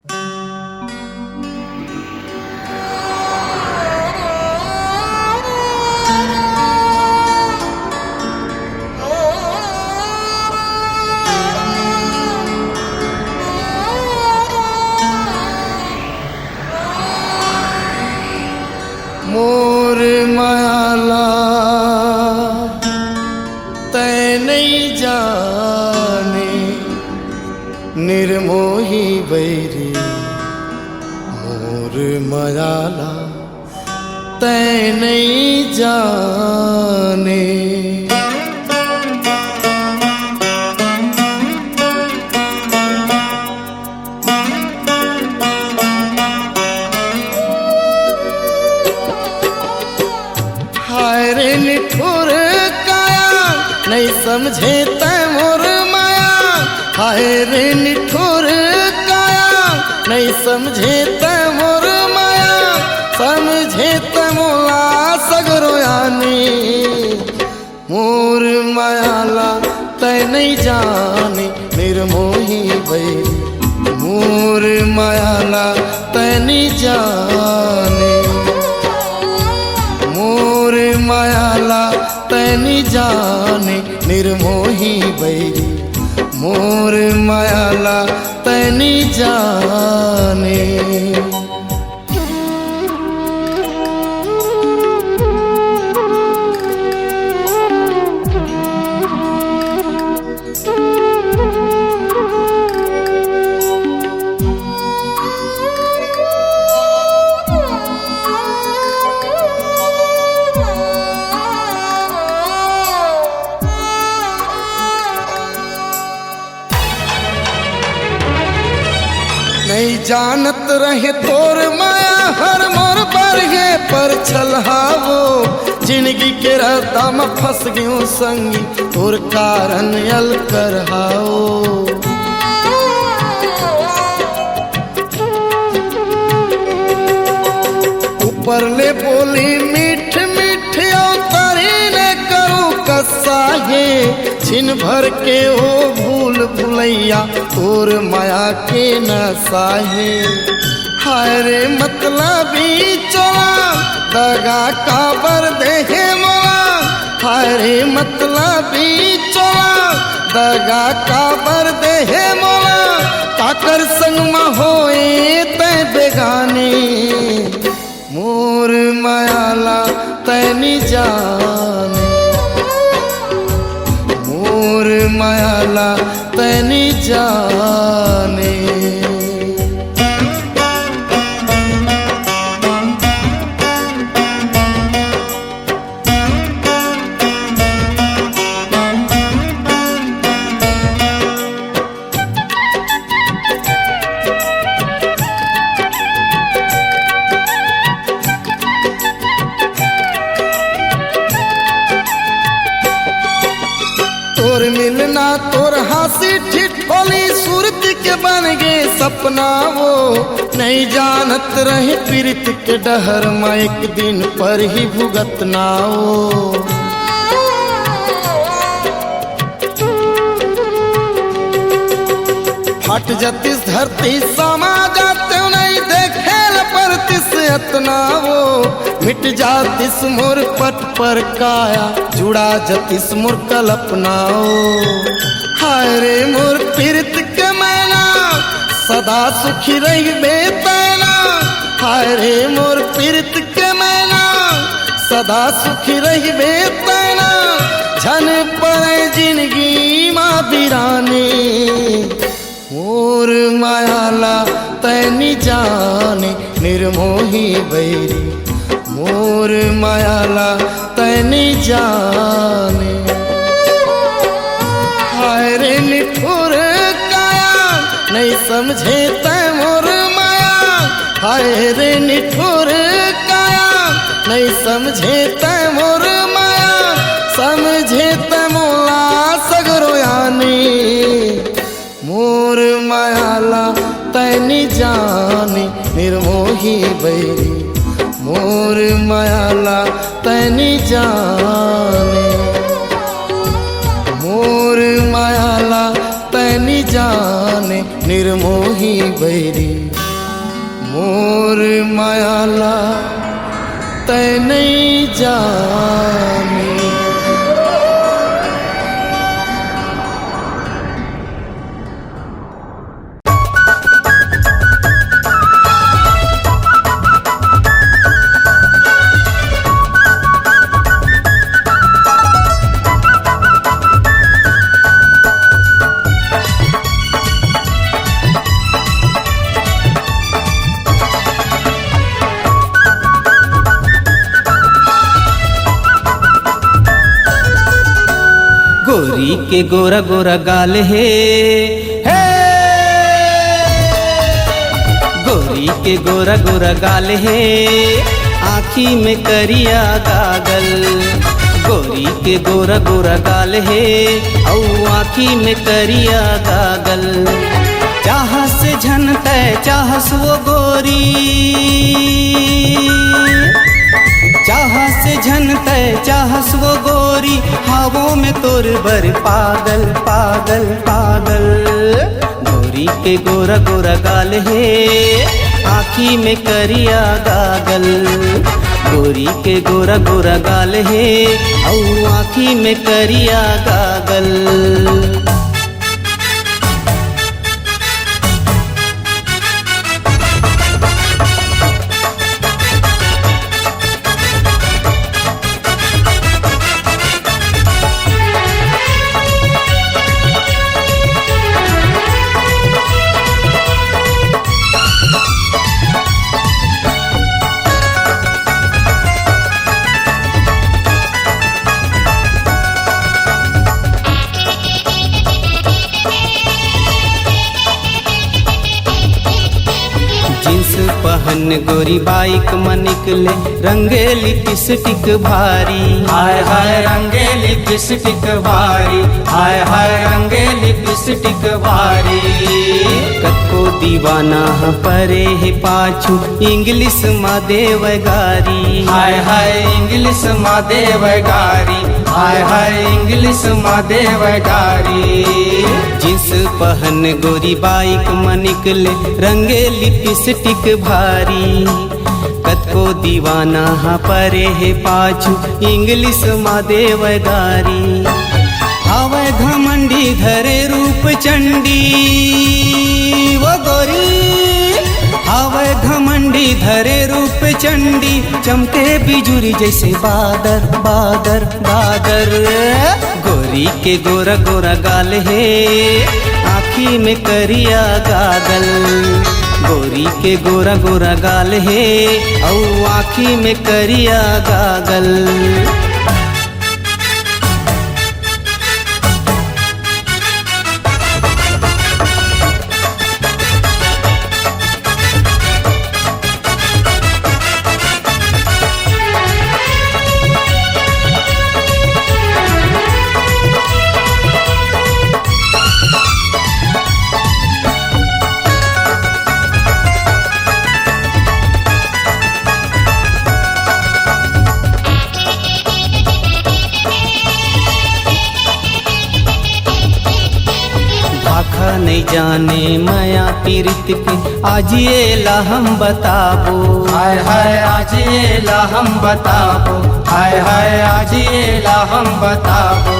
मोर मायाला तै नहीं जाने निर्मोही बैरी। मोर मायाला तै नहीं जाने। हाय रे निठुर काया नहीं समझे तै मोर माया। हाय रे निठुर काया नहीं समझे तै मोर माया। समझे तै मोला सगरो यानी। मोर मायाला तै नहीं जाने निर्मोही बैरी। मोर मायाला तै नहीं जाने। मोर मायाला तै नहीं जाने निर्मोही बैरी। मोर मायाला तै नहीं जाने। नहीं जानत रहे तोर माया हर मोर बरगे पर छलहावो। जिंदगी के रास्ता में फंस गयो संगी तोर कारण यल कर हाओ। ऊपर ले बोली मीठ मीठ तारी ने करूँ कसा है। छिन भर के हो भूल भुलैया तोर माया के नशा है। हाय रे मतलबी चोला दगा काबर देहे मोला। हाय रे मतलबी चोला दगा काबर देहे मोला। काकर संग में होए तै बेगाने। मोर मायाला तै नहीं जाने। मोर मायाला तै नहीं जाने। तोर मिलना तोर हासी ठिठोली सूरत के बन गए सपना वो। नहीं जानत रहे पीरित के डहर में एक दिन पर ही भुगतना वो। फट जतिस धरती समा जाते नहीं देखे परतिस इतना वो। मिट जातिस मोर पट पर काया जुड़ा जतिस मोर कल्पना वो। हाय रे मोर पीरित के मैना सदा सुखी रही बेतना। हाय रे मोर पीरित के मैना सदा सुखी रही बेतना। झन पड़े जिंदगी माँ बिराने। मोर मायाला तै नहीं जाने निर्मोही बैरी। मोर मायाला तै नहीं जाने। हाय रे निठुर काया नहीं समझे तै मोर माया। हाय रे निठुर काया नहीं समझे तै मोर माया। समझे तै मोला सगरो यानी। मोर मायाला तै नहीं जाने निर्मोही बैरी। मोर मायाला तै नहीं जाने। मोर मायाला तै नहीं जाने निर्मोही बैरी। मोर मायाला तय नहीं जानी। गोरी के गोरा गोरा गाल है, गोरी के गोरा गोरा गाल है, आँखी में करिया गागल। गोरी के गोरा गोरा गाल है औ आँखी में करिया गागल। चाहस झनते चाहस वो गोरी, चाहस झनते चाहस वो गोरी, हवों में तोर बर पागल पागल पागल। गोरी के गोरा गोरा गाल है, आँखी में करिया गागल। गोरी के गोरा गोरा गाल है औ आँखी में करिया गागल। जींस पहन गोरी बाइक में निकले, रंगे लिपस्टिक भारी। हाय हाय रंगे लिपस्टिक भारी, हाय हाय रंगे लिपस्टिक भारी। कको दीवाना परे है पाछू, इंग्लिश मा देव गारी। हाय हाय इंग्लिश मा देव गारी, हाय हाय इंग्लिश मा देव गारी। जींस पहन गोरी बाइक में निकले, रंगे लिपस्टिक भारी। कको दीवाना परे है पाछू, इंग्लिश मा देव गारी। हावे घमंडी धरे रूप चंडी वो गोरी, हावे घमंडी धरे रूप चंडी। चमके बिजुरी जैसे बादर बादर बादर। गोरी के गोरा गोरा गाल है, आँखी में करिया गागल। गोरी के गोरा गोरा गाल है औ आँखी में करिया गागल। भाखा नहीं जाने माया पीरित के, आज ये ला हम बताबो। हाय हाय आज ये ला हम बताबो, हाय हाय आज ये ला हम बताबो।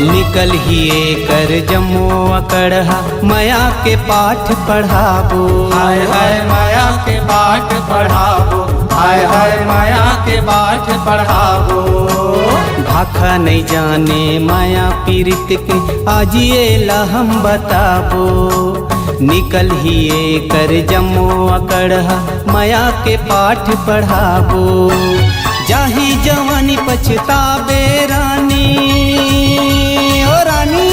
निकल ही कर जम्मो अकड़हा, माया के पाठ पढ़ाबो। हाय हाय माया के पाठ पढ़ाबो, हाय हाय माया के पाठ पढ़ाबो। भाखा नहीं जाने माया पीरित के, आज ये ला हम बताबो। निकल ही कर जम्मो अकड़हा, माया के पाठ पढ़ाबो। जाही जवानी पछताबे रानी ओ रानी,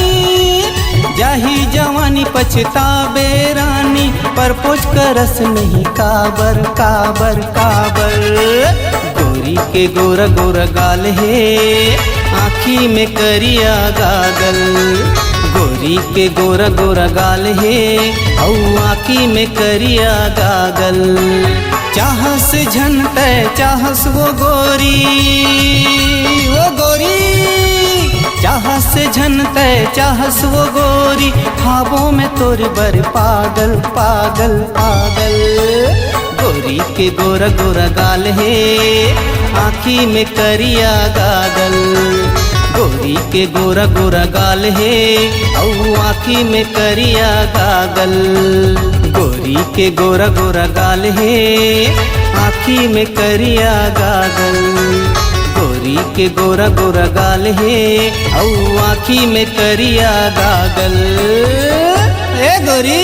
जाही जवानी पछताबे रानी। पर पोछ करस नहीं काबर काबर काबर। गोरी के गोरा गोरा गाल है, आँखी में करिया गागल। गोरी के गोरा गोरा गाल है औ आँखी में करिया गागल। चाहस झनते चाहस वो गोरी चाह से झनते चाहस वो गोरी ख्वाबों में तोर बर पागल पागल पागल। गोरी के गोरा गोरा गाल है आँखी में करिया गागल। गोरी के गोरा गोरा गाल है औ आँखी में करिया गागल। गोरी के गोरा गोरा गाल है आँखी में करिया गागल। गोरी के गोरा गोरा गाल है औ आँखी में करिया गागल। ए गोरी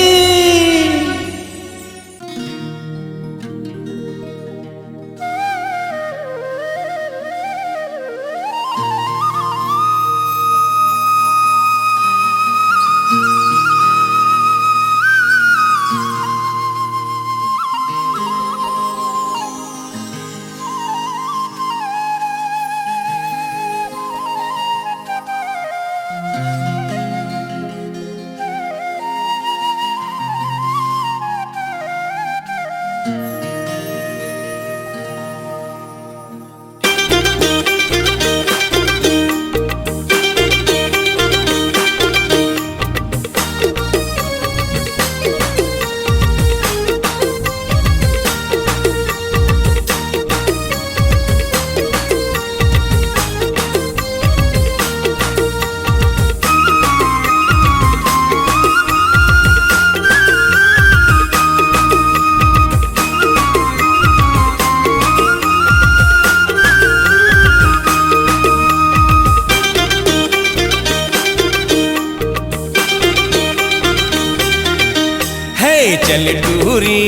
चल टूरी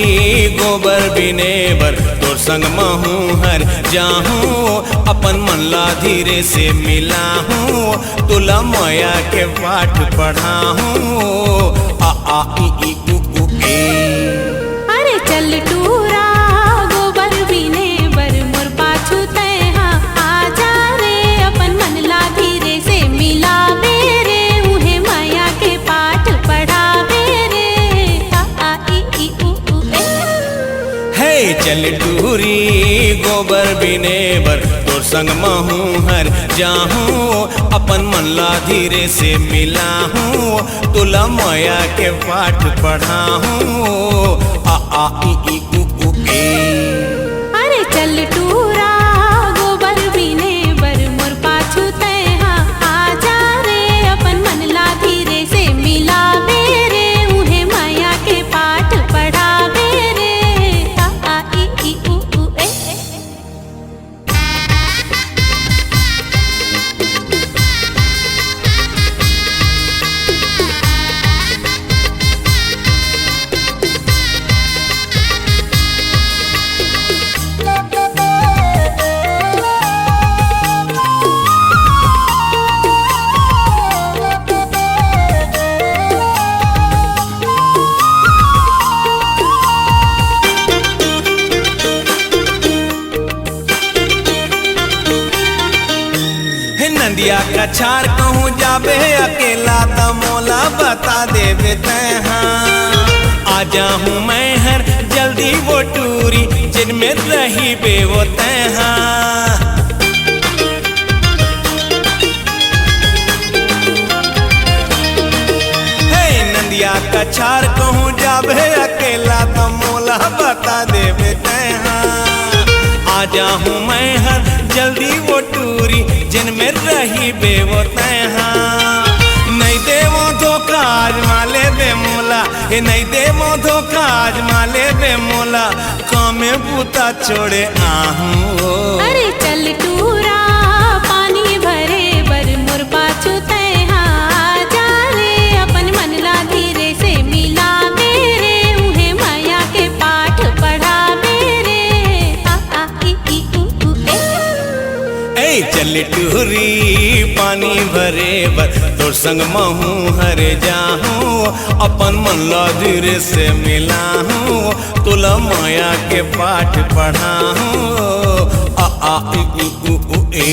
गोबर बिनेबर तोर संग महूँ हर जाहूँ। अपन मन ला धीरे से मिलाहूँ तुला माया के पाठ पढ़ाहूँ। आ आ ई उ ए। अरे चल टूरा गोबर बिनेबर मोर पाछू तैहा आ जा रे। अपन मन ला धीरे से मिलावे रे उहे माया के पाठ पढ़ावे रे। चल टूरी गोबर बिनेबर तोर संग महूँ हर जाहूँ। अपन मन ला धीरे से मिलाहूँ तुला माया के पाठ पढ़ाहूँ। आ आ ई उ ए। अरे चल टूरा गोबर बिनेबर मोर पाछू तैहा आ जा रे। अपन मन ला धीरे से मिलावे रे उहे माया के पाठ पढ़ावे रे। नंदिया का छार कहूँ जाबे अकेला त मोला बता देवे तैहा। आ जाहूँ मैं हर जल्दी वो टूरी जिनमें रही बे वो तैहा। नंदिया का छार कहूँ जाबे अकेला त मोला बता देवे तैहा। आ जाहूँ मैं हर जल्दी वो टूरी जिनमें रही बे वो तैहा। नहीं देवो धोखा आज माले बे मोला। नहीं देवो धोखा आज माले बे मोला। कामे बूता छोड़े आहूँ। अरे चल टूरा पानी भरे बर मोर पाछू तैहा आ जा रे। अपन मन ला धीरे से मिलावे रे उहे माया के पाठ पढ़ावे रे। आ ई उ ए। चल टूरी पानी भरे बर तोर संग महूँ हर जाहूँ। अपन मन ला धीरे से मिलाहूँ तुला माया के पाठ पढ़ाहूँ। आ आ ई उ ए।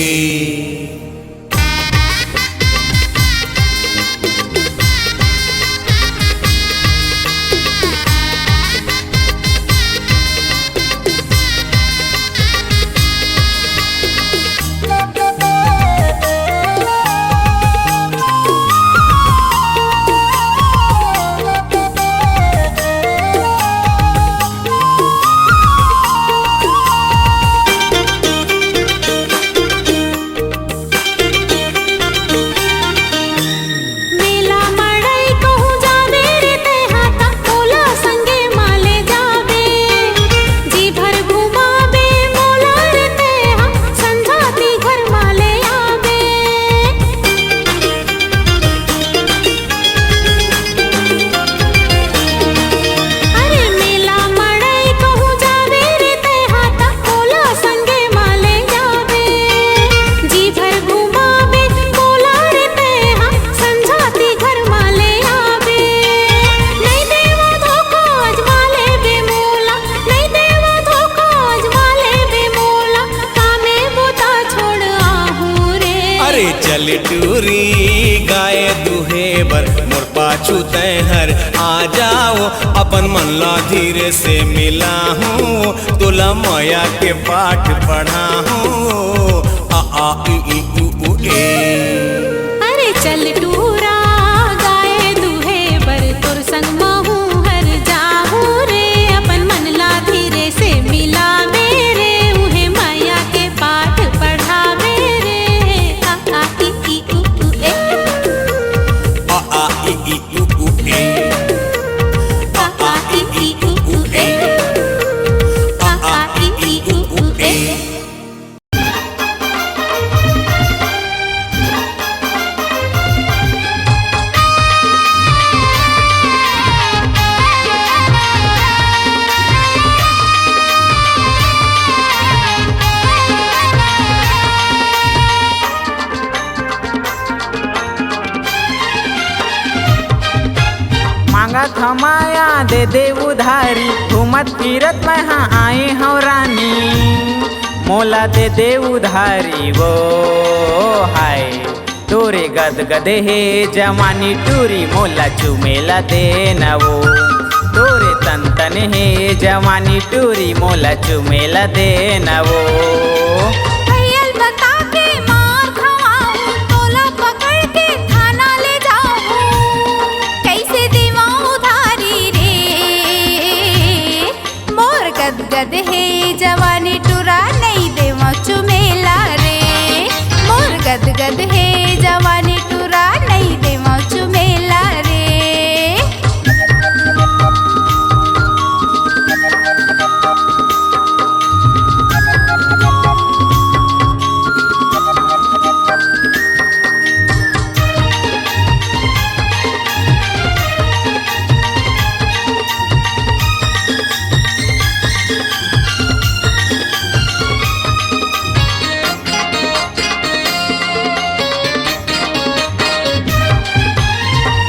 मोर पाछू तैहर आ जाओ अपन मन ला धीरे से मिला हूँ तोला माया के पाठ पढ़ा हूँ आ आ ई उ ए। अरे चल टूरा गाए दुहे बर तोर संग महू हर जाहू रे अपन मन ला धीरे से मिला मेरे उहे माया के पाठ पढ़ा मेरे आ ई उ ए आ ई उ ए आ ई उ ए आ ई उ ए। मांगत हमाया दे दे उधारी घूमत फिरत मैं हाँ आए हूँ रानी मोला दे दे उधारी वो हाय तोरे गद गदे हे जवानी टूरी मोला चुमेला दे न वो तोरे तन तन हे जवानी टूरी मोला चुमेला दे न वो। भैयल बता के मार खवाऊं तोला पकड़ के थाना ले जाऊं कैसे देवा उधारी रे मोर गद गद है जवानी टुरा नहीं देवा चुमेला रे मोर गद गद है जवानी टुरा नहीं देवा चुमेला रे।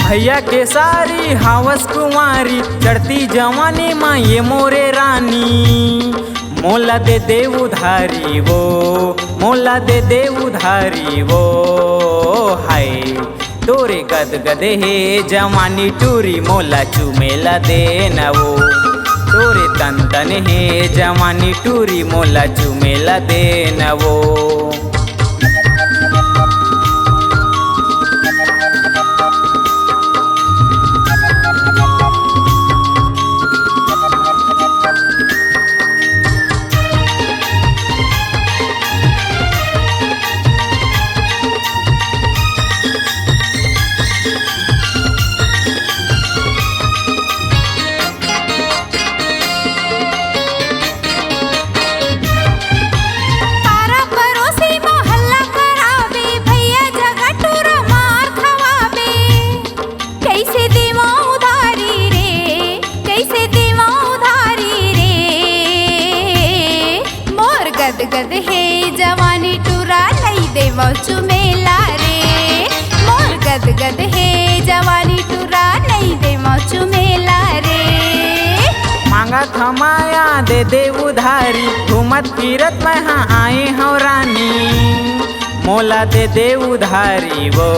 भैया के सारी हावस कुंवारी चढ़ती जवानी माँ ये मोरे रानी मोला दे दे उधारी वो मोला दे दे उधारी वो हाय तोरे गद गदे हे जवानी टूरी मोला चुमेला दे न वो तोरे तन तन हे जवानी टूरी मोला चुमेला दे न वो। गद है जवानी टूरा नहीं देवा चुमेला रे मोर गद गद है जवानी टूरा नहीं देवा चुमेला रे। मांगत हमाया दे दे उधारी घूमत फिरत मैं हाँ आए हूँ रानी मोला दे दे उधारी वो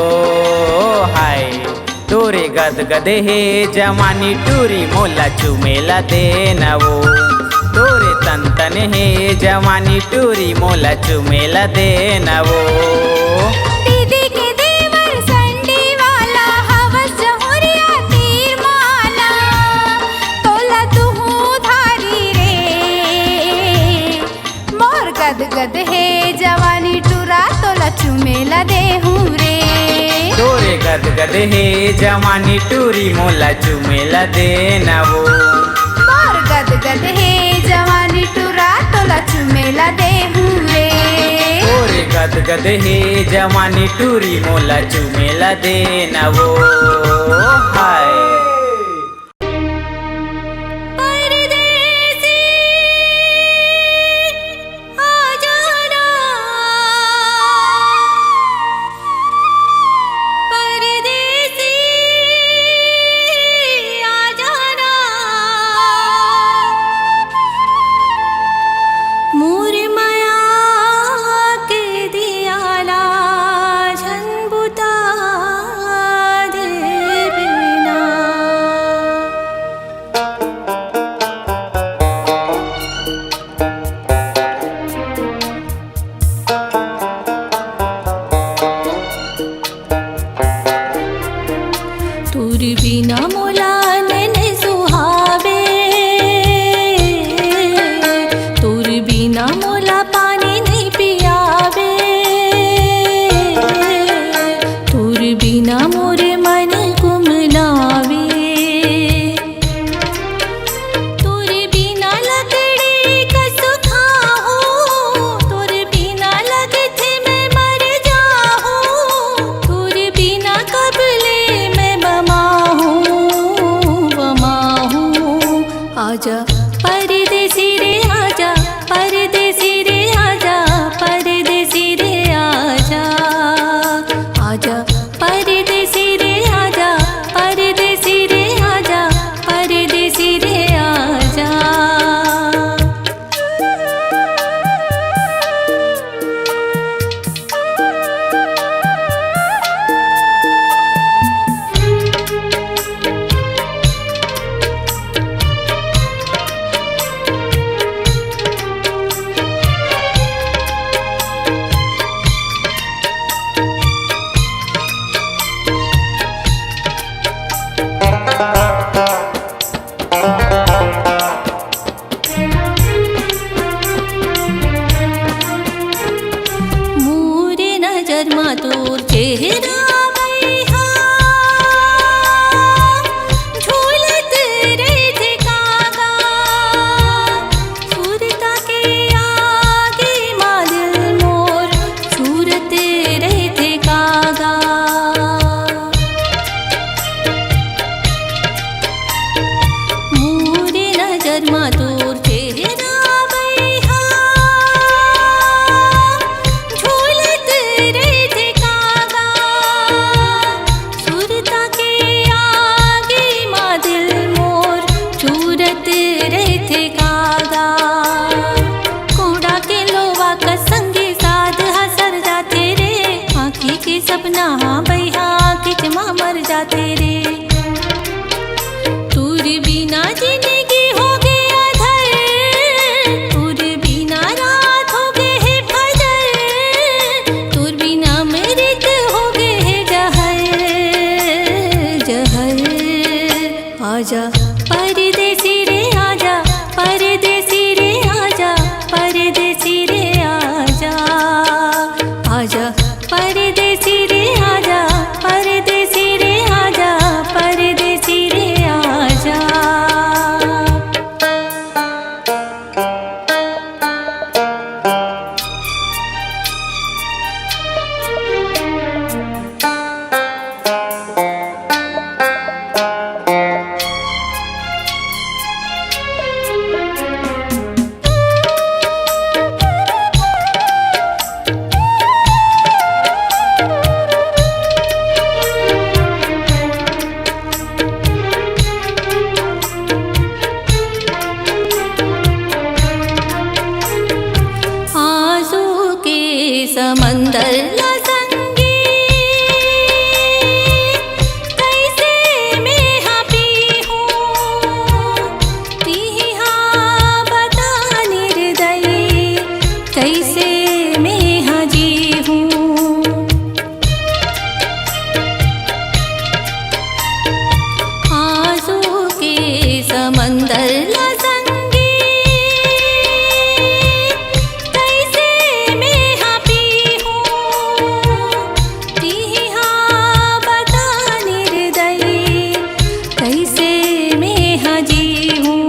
हाय तोरे गद गदे हे जवानी टूरी मोला चुमेला दे न वो तोरे तन तन हे जवानी टूरी मोला चुमेला दे न वो। दीदी के देवर संडी वाला हवस जहुरिया तीर माला तोला तुहू धारी रे मोर गद गद है जवानी टूरा तोला चुमेला दे हूँ रे तोरे गद गद हे जवानी टूरी मोला चुमेला दे न वो मोर गद गद है जवानी टूरा तोला चुमेला दे हूँ रे तोरे गद गद हे जवानी टूरी मोला चुमेला दे न वो हाय। झन बुता दे बिना मोला नैन सुहावे, तोर बिना मोला पानी नहीं पियावे, तोर बिना मोरे मन कुमलावे, तोर बिना लकड़ी कस खाओ, तोर बिना लगथे मैं मर जाऊं, तोर बिना कबले मैं बमा हूँ। आजा परदेसी रे आजा, परदेसी रे आजा, परदेसी रे आजा, आजा परदेसी रे आजा, परदेसी रे आजा, परदेसी रे आजा। मोरे नजर मा तोर चेहरा मैहा, झूलत रहिथे कागा, सुरता के आगे मा दिल मोर झूरत रहिथे कागा। मोरे नजर मा तोर चेहरा मैहा, झूलत रहिथे कागा, सुरता के आगे मा दिल मोर झूरत रहिथे कागा। कोड़ा के लोवा का संगे साध हसर जाते रे, आँखी के सपना बैहा खिच मा मर जाते रे। तोर बिना जिंदगी हो गया अधर, तोर बिना रात हो गए है फजर, तोर बिना मृत हो गए है जहर, जहर। आजा परदेसी रे आजा, परदेसी रे आजा, परदेसी रे आजा, आजा परदेसी रे आजा, परदेसी रे आजा, परदेसी रे आजा। आंसू के समंदर ला संगी, कैसे मैं हाँ पी हूँ, पी हाँ बता निर्दयी, कैसे मैं हाँ जी हूँ। आंसू के समंदर ला संगी, कैसे मैं हाँ पी हूँ, पी हाँ बता निर्दयी, कैसे मैं हाँ जी हूँ।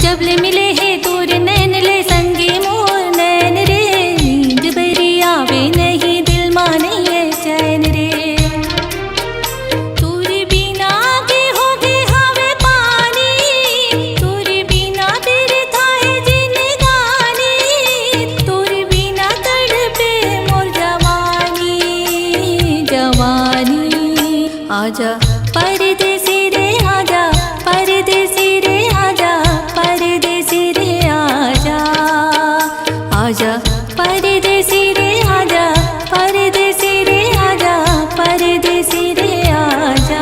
जब ले मिले है तोर नैन ले संगी मोर नैन रे, नींद बरी आवे नहीं दिल माने है चैन रे। तोर बिना के हो गए हवे पानी, तोर बिना बिरथा है जिंदगानी, तोर बिना तड़पे मोर जवानी, जवानी। आजा परदेसी रे आजा, परदेसी रे आजा, परदेसी रे आजा, आजा परदेसी रे आजा, परदेसी रे आजा, परदेसी रे आजा।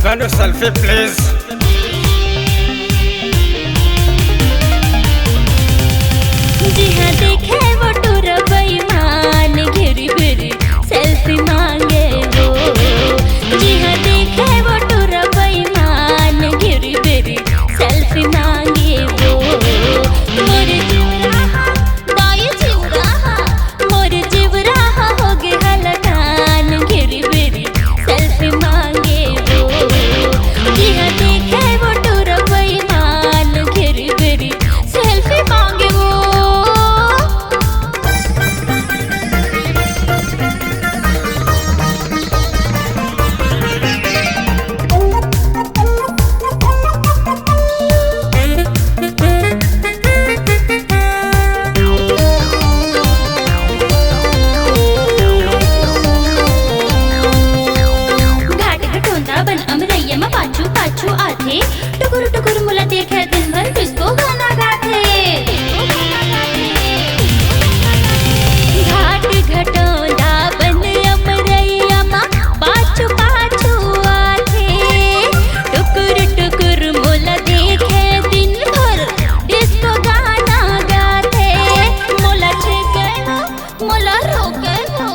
Can you selfie please? जी हाँ देखे वो टूर बेईमान घेरी बेरी सेल्फी मांगे वो। जी हाँ देखे वो टूर बेईमान घेरी बेरी सेल्फी मांगे वो। मोर जीवराहा दाई जीवराहा मोर जीवराहा हो गे हलकान घेरी बेरी सेल्फी मांगे वो। जी हाँ देखे वो टूर बेईमान घेरी बेरी सेल्फी मांगे वो। घाट घटोंदा बन अमरैया में पाछू पाछू आथे टुकुर टुकुर मुला देखे दिन भर डिस्को गाना गाथे। घाट घटोंदा बन अमरैया में पाछू पाछू आथे टुकुर टुकुर मुला देखे दिन भर डिस्को गाना गाथे। मुला छे गए वो मुला रो गए वो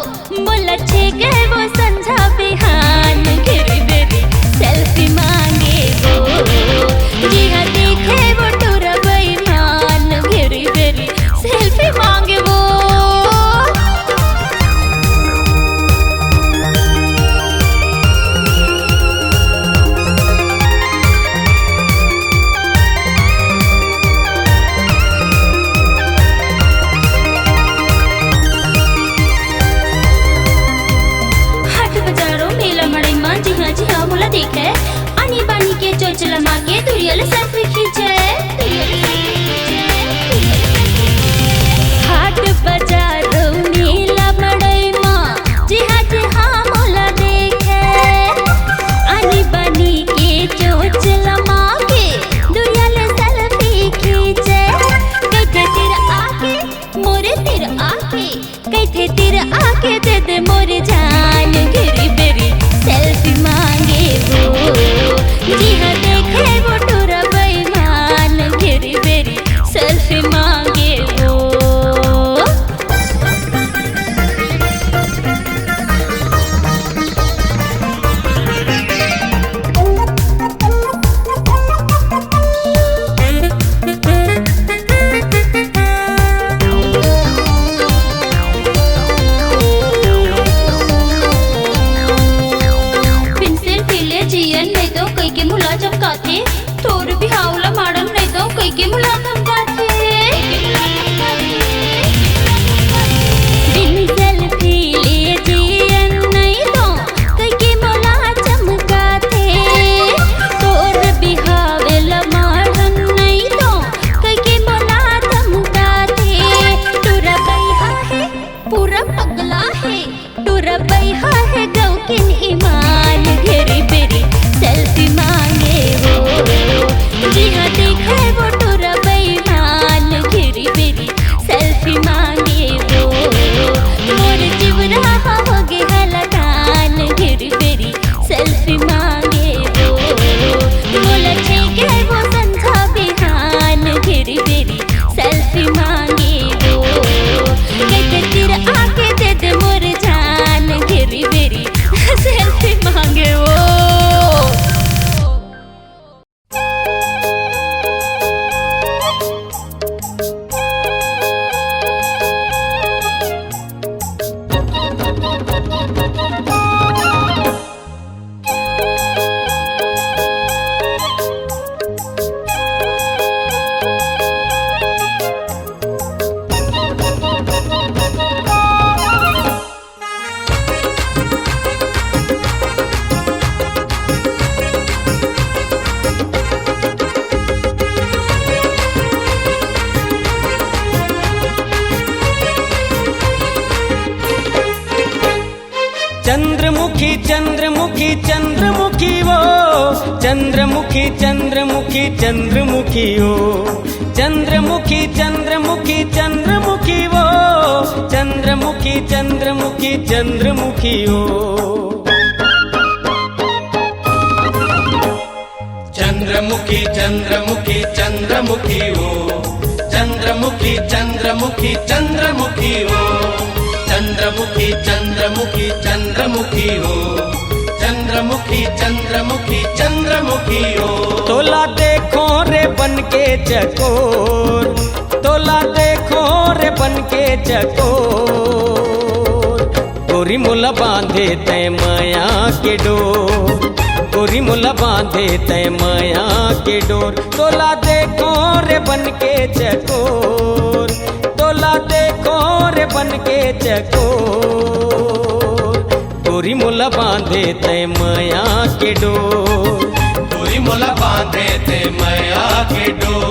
मुला छे गए वो संझा बिहान घेरी बेरी सेल्फी मांगे वो। जी हाँ देखे वो टूर बेईमान घेरी बेरी सेल्फी मांगे वो। हाट बाजारों मेला मड़ई मां जी हाँ मोला देखे आनी बानी के चोचला मांगे दुरियल सेल्फी खींचे। हाट बाजारों मेला मड़ई मां जी हाँ मोला देखे आनी बानी के चोचला मांगे दुरियल सेल्फी खींचे। कैथे तिर आके मोरे तिर आके कैथे तिर आके दे दे मोरे जान घेरी बेरी सेल्फी मांगे वो। जी हाँ देखे वो टूर बेईमान घेरी बेरी सेल्फी मांगे वो। पेंसिल पीले जियन नहीं तो कई के मुला चमकाथे थोर भी हावला मारन नहीं तो कई के मुला धमकाथे। पेंसिल पीले जियन नहीं तो कई के मुला चमकाथे थोर भी हावला मारन नहीं तो कई के मुला धमकाथे। टूरा बैहा है पूरा पगला है टूरा बैहा है गौकिन ईमान घेरी बेरी सेल्फी मांगे वो। जी हाँ देखे वो टूर बेईमान घेरी बेरी सेल्फी मांगे वो। मोर जीवराहा हो गे हलकान घेरी बेरी सेल्फी मांगे वो। मोला छे गए वो संझा बिहान घेरी बेरी सेल्फी मांगे वो। कैथे तिर आके दे दे मोर जान घेरी बेरी सेल्फी मांगे वो। चंद्रमुखी चंद्रमुखी चंद्रमुखी वो चंद्रमुखी चंद्रमुखी चंद्रमुखी हो चंद्रमुखी चंद्रमुखी चंद्रमुखी वो चंद्रमुखी चंद्रमुखी चंद्रमुखी हो चंद्रमुखी चंद्रमुखी चंद्रमुखी ओ चंद्रमुखी चंद्रमुखी चंद्रमुखी ओ चंद्रमुखी चंद्रमुखी चंद्रमुखी ओ चंद्रमुखी चंद्रमुखी चंद्रमुखी ओ। तोला देखो रे बन के चकोर, तोला देखो रे बन के चकोर, गोरी मुला बांधे तय माया के डोर, गोरी मुला बांधे तय माया के डोर। तोला देखो रे बन के चकोर, तोला देखो रे बन के चकोर, गोरी मुला बांधे तय माया के डोर, गोरी मोला बांधे ते माया के डोर।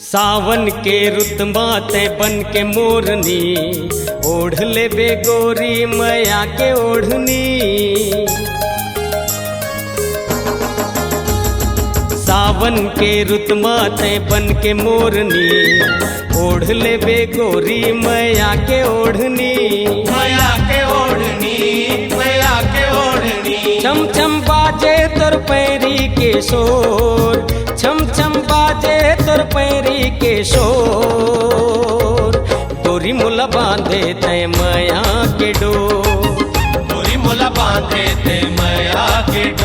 सावन के रुत माते बन के मोरनी, ओढ़ ले बे गोरी मैया के ओढ़नी। सावन के रुत माते बन के मोरनी, ओढ़ ले बे गोरी मैया के ओढ़नी। माया के ओढ़नी, माया के ओढ़नी। छम छम बाजे तोर पैरी के शोर, छम छम बाजे तोर पैरी के शोर, गोरी मुला बांधे तय माया के डोर, गोरी मोला बांधे ते माया के डोर।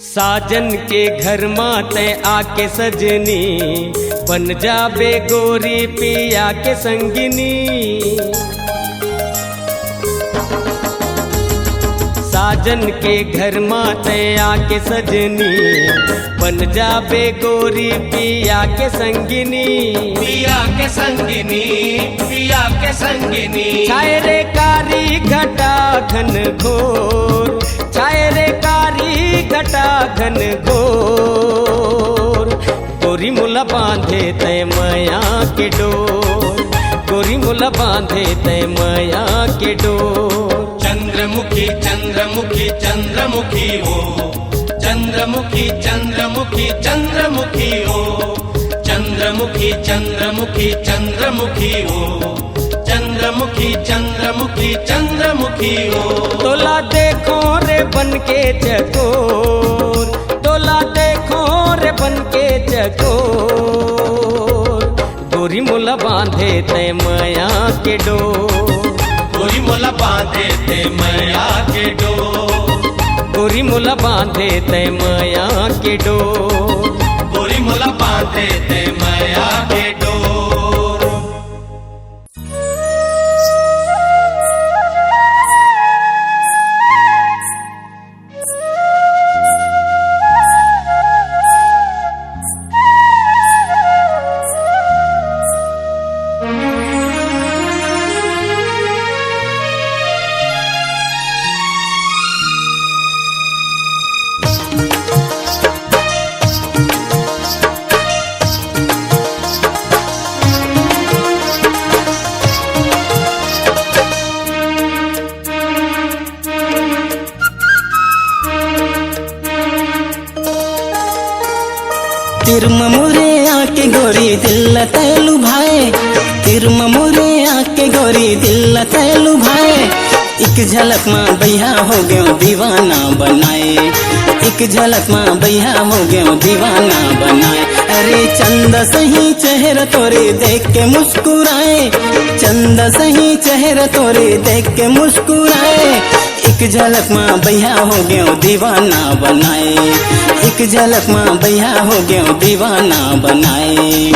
साजन के घर माते आके सजनी, बन जाबे गोरी पिया के संगिनी। साजन के घर माते आके सजनी, बन जाबे गोरी पिया के संगिनी। पिया के संगिनी, पिया के संगिनी। छाए रे कारी घटा घन घोर, छाए रे कारी घटा घन घोर, गोरी मुला बांधे तय माया के डोर, गोरी मुला बांधे तय माया के डोर। चंद्रमुखी चंद्रमुखी चंद्रमुखी ओ चंद्रमुखी चंद्रमुखी चंद्रमुखी ओ चंद्रमुखी चंद्रमुखी चंद्रमुखी ओ चंद्रमुखी चंद्रमुखी चंद्रमुखी ओ। तोला देखो रे बन के चकोर, तोला देखो रे बन के चकोर, गोरी मुला बांधे तय माया के डोर, गोरी मोला बांधे ते माया के डोर, गोरी मुला बांधे तय माया के डोर, गोरी मोला बांधे ते माया के डोर। तिरम मोरे आके गोरी दिल तैलू भाई, तिरम मोरे आके गोरी दिल तैलू भाई। एक झलक माँ भैया हो गयो दीवाना बनाए, एक झलक माँ भैया हो गयो दीवाना बनाए। अरे चंदा सही चेहरा तोरे देख के मुस्कुराए, चंदा सही चेहरा तोरे देख के मुस्कुराए। एक झलक माँ भैया हो गयो दीवाना बनाए, एक झलक माँ भैया हो गयो दीवाना बनाए।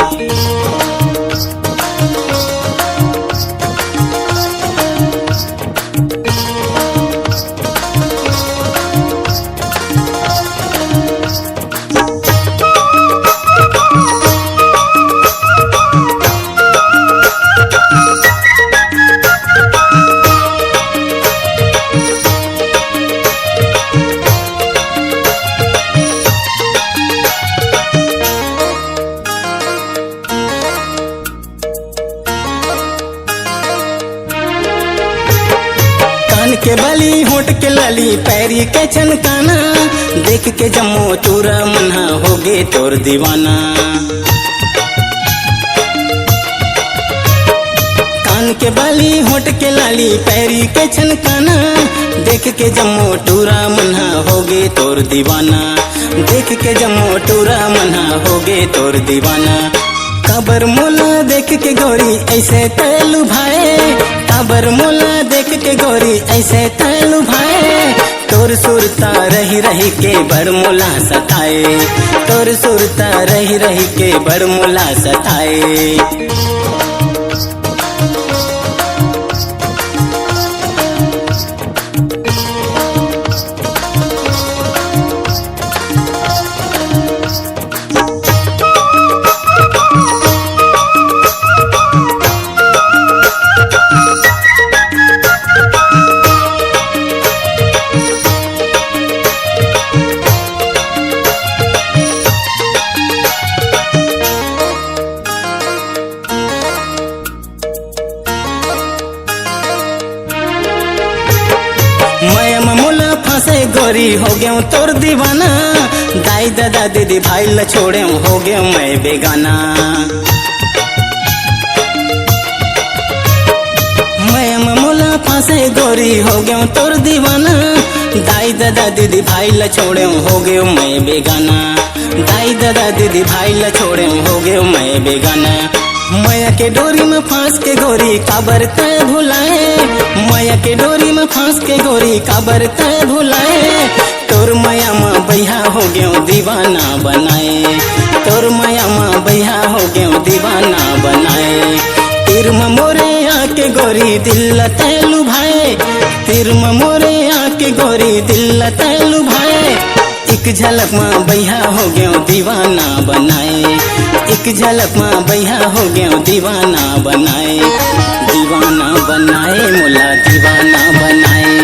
के बाली होठ के लाली पैरी के चनकाना, देख के जम्मो चूरा मन्हा होगे तोर दीवाना। कान के बाली होठ के लाली पैरी के छनकाना, देख के जम्मो टूरा मन्हा होगे तोर दीवाना। देख के जम्मो टूरा मन्हा होगे तोर दीवाना। काबर मोला देख के गोरी ऐसे तैलू भाई, काबर मोला देख के गोरी ऐसे तैलू भाई। तोर सुरता रही रही के बड़ मोला सताए, तोर सुरता रही रही के बड़ मोला सताए। गोरी हो गया तोर दीवाना, दाई दादा दीदी भाई ल छोड़े हो गया मैं बेगाना। मैं मोला फांसे गोरी हो गया तोर दीवाना, दाई दादा दीदी भाई ल छोड़े हो गया मैं बेगाना। दाई दादा दीदी भाई ल छोड़े हो गया मैं बेगाना। माया के डोरी में फांस के गोरी काबर तय भुलाए, माया के डोरी में फांस के गोरी काबर तय भुलाए। तोर माया माँ बैहा हो गयो दीवाना बनाए, तोर माया माँ बैहा हो गयो दीवाना बनाए। तिर मोरे आके गोरी दिल तैलू भाई, तिर मोरे आके गोरी दिल तैलू भाई। एक झलक माँ बैहा हो गयो दीवाना बनाए, एक झलक माँ बैहा हो गयो दीवाना बनाए। दीवाना बनाए मोला दीवाना बनाए,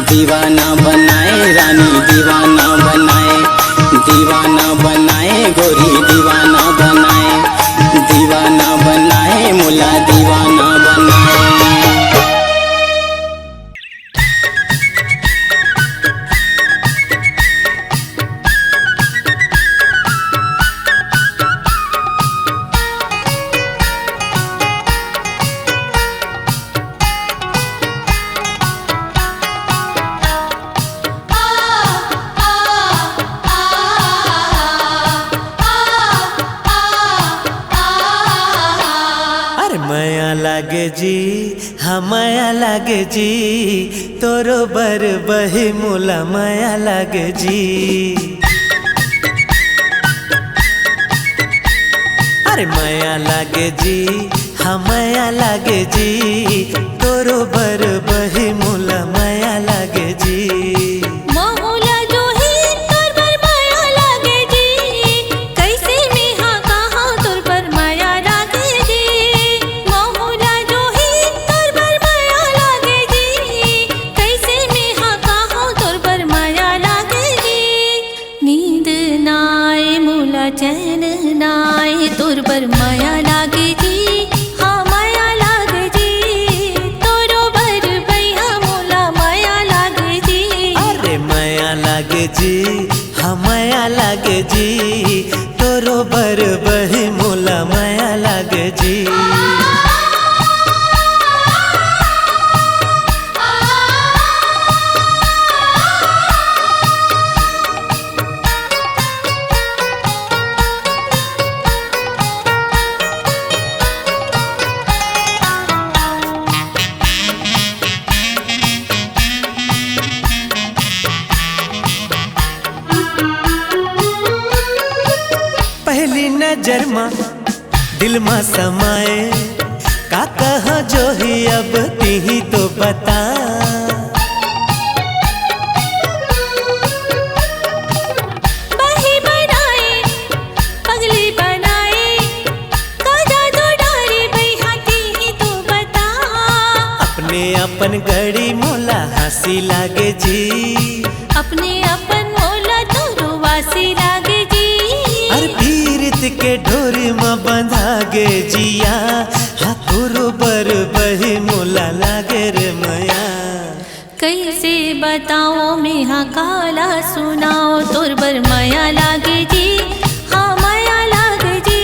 दीवाना बनाए रानी दीवाना बनाए। दीवाना बनाए गोरी दीवाना बनाए, दीवाना बनाए मोला दीवाना बनाए। लागे जी हाँ माया लागे जी, तोरो बर बही मोला माया लागे जी। अरे माया लागे जी हाँ माया लागे जी, तोरो बर बही मोला माया लागे जी। चैन नाय तोर पर माया लागे जी, हाँ माया लागे जी। तोरो बर भैया मोला माया लागे जी। अरे माया लागे जी हाँ माया लागे जी, तोरो बर बही मोला माया लागे जी। पहली नजर मा दिल मा समाए, का कहा जो ही अब ती तो बता। बही बनाए पगली बनाए, का जादू डारी भैया ती तो बता। अपने अपन गड़ी मोला हंसी लागे जी, अपने अपन मोला तो वासी लागे जी। हर पीरित के ढोरी में बंधा गे जिया, हाथों बर बही मोला लागे रे मया। कैसे बताओ मेहा काला सुनाओ तोर बर माया लागे जी हाँ माया लागे जी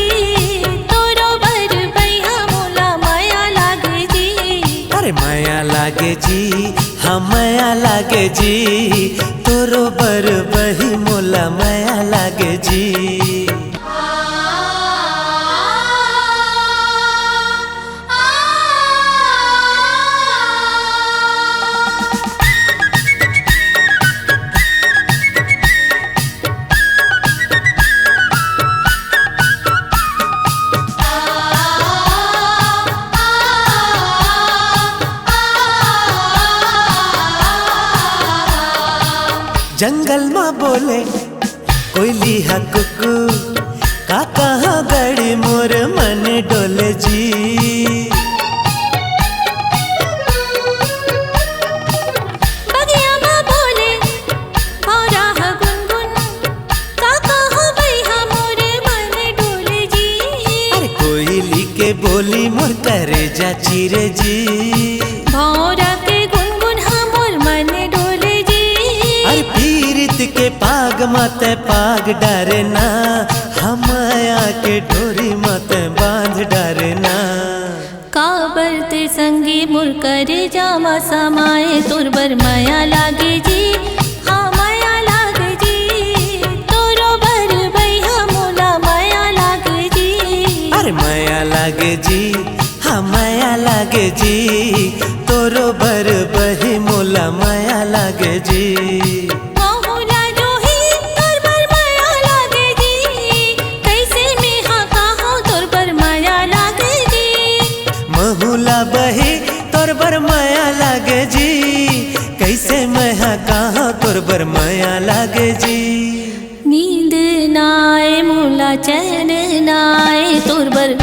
तोरो बर भैया मोला माया लागे जी। अरे माया लागे जी हाँ माया लागे जी तोरो बर बही मोला माया लागे जी। जंगल में बोले कोयली हा कुकू का कहाँ गड़ी मोर मन डोले जी। बगिया में बोले भौरा हा गुनगुन का कहाँ भैया मोर मन डोले जी। अरे कोयली के बोली मोर करे जा चिरे जी। भौरा के गुनगुन हा मोर मन डोले जी। अरे पीरित के पाग मत पाग डरना हम माया के डोरी मत बांध डरना। काबर ते संगी मोर करे जामा समाए तोर बर माया लागे जी हाँ माया लागे जी तोरो बर भैया मोला माया लागे जी। अरे माया लागे जी हाँ माया लागे जी तोरो बर बही मोला माया लागे जी। मोहला जोही तोर बर माया लागे जी कैसे मेहा काहो तोर बर माया लागे जी। महुला बही तोर बर माया लागे जी कैसे मैं कहाँ तोर बर माया लागे जी। नींद नाए मोला चैन नाए तोर बर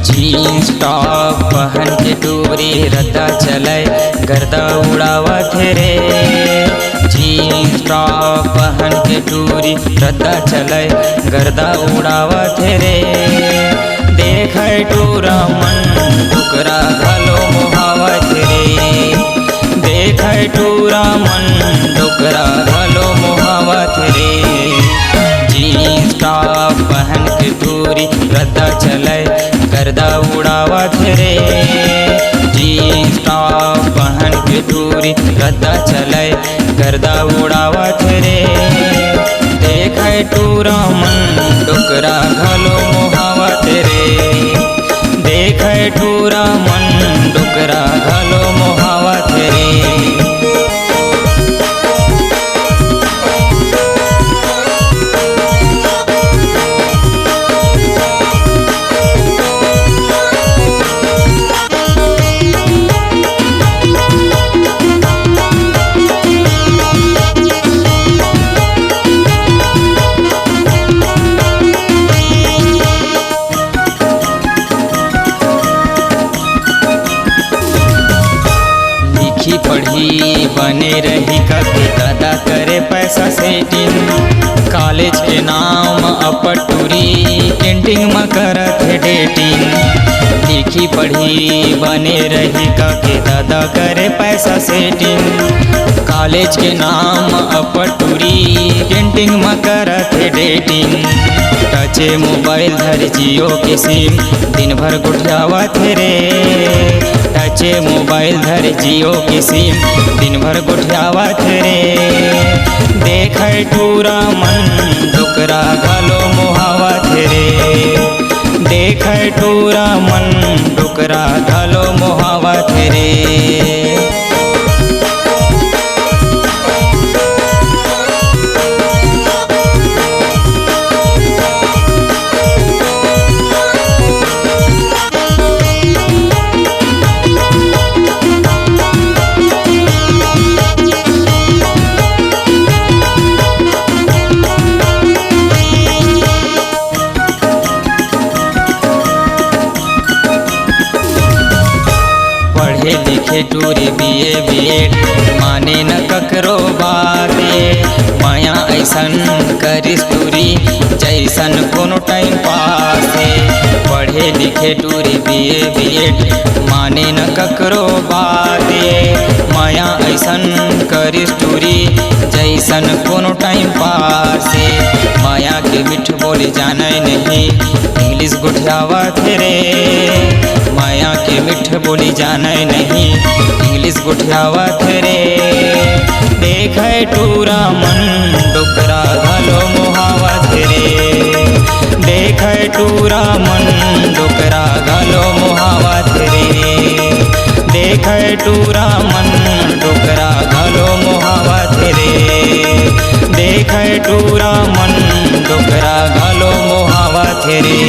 जीन्स टॉप पहन के टूरी रद्दा चले गर्दा उड़ावत रे। जीन्स टॉप पहन के टूरी रद्दा चले गर्दा उड़ावत रे। देख टूरा मन टुकरा घलो मोहावत रे। देख टूरा मन टुकरा घलो मोहावत रे। जीन्स टॉप पहन के टूरी रद्दा चले गर्दा उड़ावत रे। जीन्स टॉप पहन के टूरी रद्दा चले गर्दा उड़ावत रे। देख टूरा मन डुकरा घलो मोहावत रे। देख टूरा मन डुकरा घलो मोहावत रे। लिखी पढ़ी बने रही कभी दादा करे पैसा सेटिंग। कॉलेज के नाम अपटूरी कैंटीन में करत है डेटिंग। लिखी पढ़ी बने रही कभी दादा करे पैसा सेटिंग। कॉलेज के नाम अपटूरी कैंटीन में करत है डेटिंग। टचे मोबाइल धर जियो के सिम दिन भर गुठियावत रे। टचे मोबाइल धर जियो के सिम दिन भर गुठियावत रे। देख टूरा मन डुकरा घलो मोहावत रे। देख टूरा मन डुकरा घलो मोहावत रे। बाते माया ऐसन करिस टूरी जैसन कोनो टाइम पासे पढ़े लिखे टूरी बीए माने न ककरो बाते माया ऐसन करिस टूरी जैसन कोनो टाइम पासे माया के मिठ बोले जाने नहीं इंग्लिश गुठियावत रे माया के मिठ बोली जाने नहीं इंग्लिश गुठियावत रे देखे टूरा मन डुकरा घलो मुहावत रे देखे टूरा मन डुकरा घलो मुहावत रे देखे टूरा मन डुकरा घलो मुहावत रे देखे टूरा मन डुकरा घलो मुहावत रे।